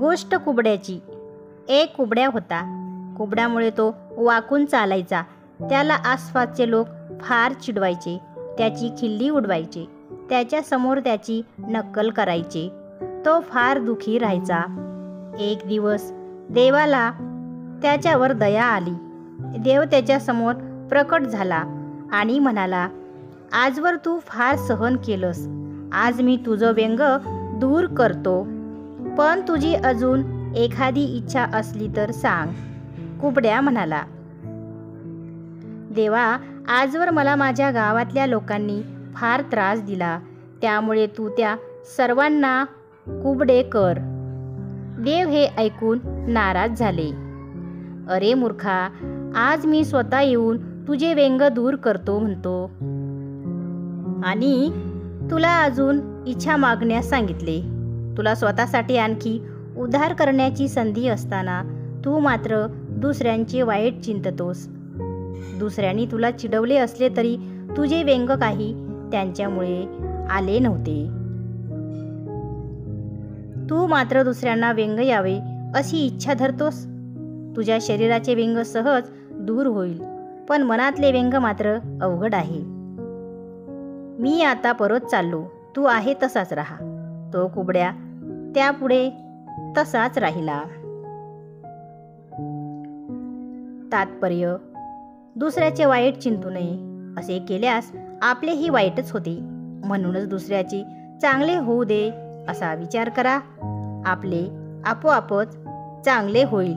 गोष्ट कुबड्याची. एक कुबड्या होता. कुबड्यामुळे तो वाकून चालायचा. त्याला आसपासचे लोक फार चिडवायचे, त्याची खिल्ली उडवायचे, त्याच्यासमोर त्याची नक्कल करायचे. तो फार दुःखी राहायचा. एक दिवस देवाला त्याच्यावर दया आली. देव त्याच्यासमोर प्रकट झाला आणि म्हणाला, आजवर तू फार सहन केलंस. आज मी तुझं व्यंग दूर करतो. पण तुझी अजून एखादी इच्छा असली तर सांग. कुबड्या म्हणाला, देवा, आजवर मला माझ्या गावातल्या लोकांनी फार त्रास दिला. त्यामुळे तू त्या सर्वांना कुबडे कर. देव हे ऐकून नाराज झाले. अरे मूर्खा, आज मी स्वतः येऊन तुझे व्यंग दूर करतो म्हणतो आणि तुला अजून इच्छा मागण्यास सांगितले. तुला स्वतःसाठी आणखी उद्धार करण्याची संधी असताना तू मात्र दुसऱ्यांचे वाईट चिंततोस. दुसऱ्यांनी तुला चिडवले असले तरी तुझे व्यंग काही त्यांच्यामुळे आले नव्हते. तू मात्र दुसऱ्यांना व्यंग यावे अशी इच्छा धरतोस. तुझ्या शरीराचे व्यंग सहज दूर होईल, पण मनातले व्यंग मात्र अवघड आहे. मी आता परत चाललो. तू आहे तसाच राहा. तो कुबड्या त्यापुढे तसाच राहिला. तात्पर्य: दुसऱ्याचे वाईट चिंतू नये. असे केल्यास आपलेही वाईटच होते. म्हणूनच दुसऱ्याचे चांगले होऊ दे असा विचार करा. आपले आपोआपच चांगले होईल.